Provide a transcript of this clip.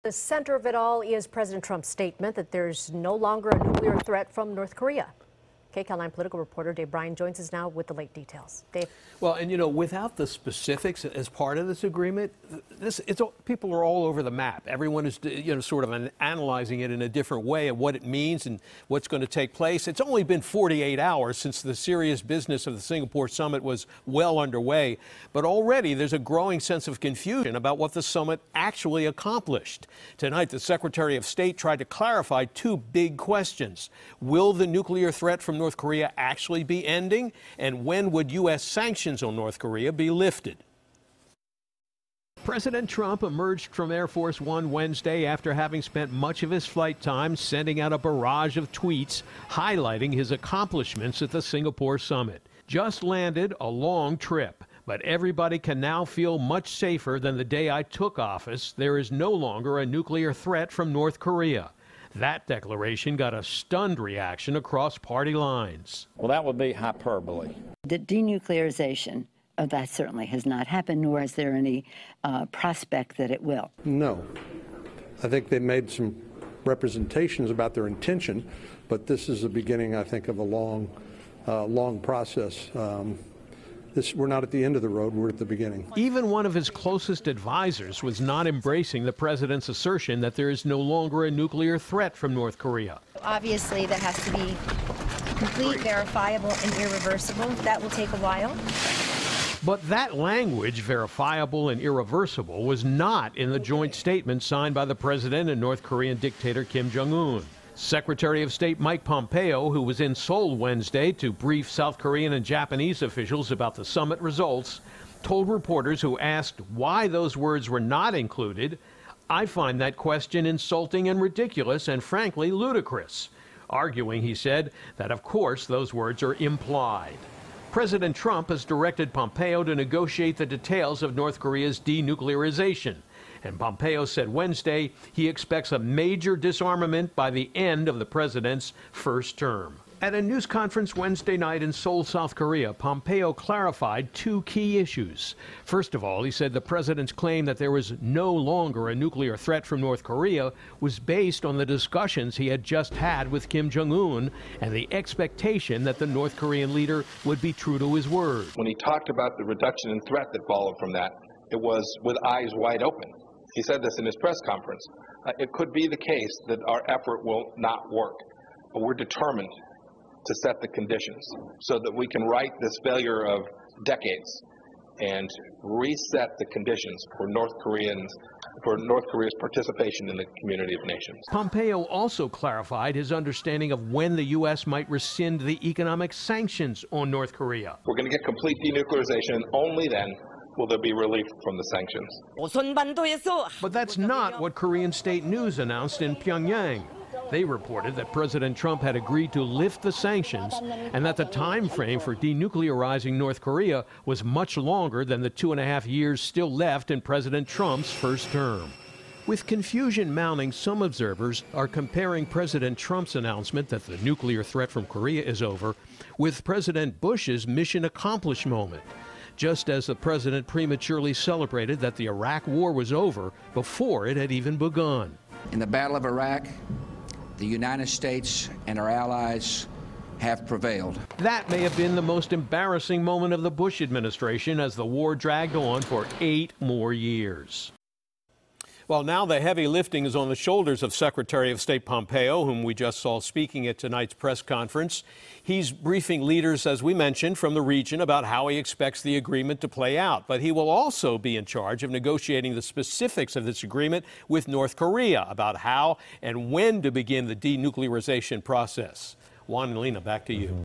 The center of it all is President Trump's statement that there's no longer a nuclear threat from North Korea. KCAL 9 political reporter Dave Bryan joins us now with the late details. Dave. Well, and without the specifics as part of this agreement, people are all over the map. Everyone is, sort of analyzing it in a different way of what it means and what's going to take place. It's only been 48 hours since the serious business of the Singapore summit was well underway, but already there's a growing sense of confusion about what the summit actually accomplished. Tonight, the Secretary of State tried to clarify two big questions. Will the nuclear threat from North Korea actually be ending? And when would U.S. sanctions on North Korea be lifted? President Trump emerged from Air Force One Wednesday after having spent much of his flight time sending out a barrage of tweets highlighting his accomplishments at the Singapore summit. Just landed a long trip, but everybody can now feel much safer than the day I took office. There is no longer a nuclear threat from North Korea. That declaration got a stunned reaction across party lines. Well, that would be hyperbole. The denuclearization of that certainly has not happened, nor is there any prospect that it will. No. I think they made some representations about their intention, but this is the beginning, I think, of a long process. We're not at the end of the road, we're at the beginning. Even one of his closest advisors was not embracing the president's assertion that there is no longer a nuclear threat from North Korea. Obviously, that has to be complete, verifiable, and irreversible. That will take a while. But that language, verifiable and irreversible, was not in the joint statement signed by the president and North Korean dictator Kim Jong-un. Secretary of State Mike Pompeo, who was in Seoul Wednesday to brief South Korean and Japanese officials about the summit results, told reporters who asked why those words were not included, "I find that question insulting and ridiculous and frankly ludicrous," arguing, he said, that of course those words are implied. President Trump has directed Pompeo to negotiate the details of North Korea's denuclearization. And Pompeo said Wednesday he expects a major disarmament by the end of the president's first term. At a news conference Wednesday night in Seoul, South Korea, Pompeo clarified two key issues. First of all, he said the president's claim that there was no longer a nuclear threat from North Korea was based on the discussions he had just had with Kim Jong-un and the expectation that the North Korean leader would be true to his word. When he talked about the reduction in threat that followed from that, it was with eyes wide open. He said this in his press conference. It could be the case that our effort will not work, but we're determined to set the conditions so that we can right this failure of decades and reset the conditions for North Korea's participation in the community of nations. Pompeo also clarified his understanding of when the U.S. might rescind the economic sanctions on North Korea. We're going to get complete denuclearization, and only then will there be relief from the sanctions. But that's not what Korean state news announced in Pyongyang. They reported that President Trump had agreed to lift the sanctions and that the time frame for denuclearizing North Korea was much longer than the 2.5 years still left in President Trump's first term. With confusion mounting, some observers are comparing President Trump's announcement that the nuclear threat from Korea is over with President Bush's mission accomplished moment. Just as the president prematurely celebrated that the Iraq war was over before it had even begun. In the Battle of Iraq, the United States and our allies have prevailed. That may have been the most embarrassing moment of the Bush administration as the war dragged on for 8 more years. Well, now the heavy lifting is on the shoulders of Secretary of State Pompeo, whom we just saw speaking at tonight's press conference. He's briefing leaders, as we mentioned, from the region about how he expects the agreement to play out. But he will also be in charge of negotiating the specifics of this agreement with North Korea about how and when to begin the denuclearization process. Juan and Lena, back to you.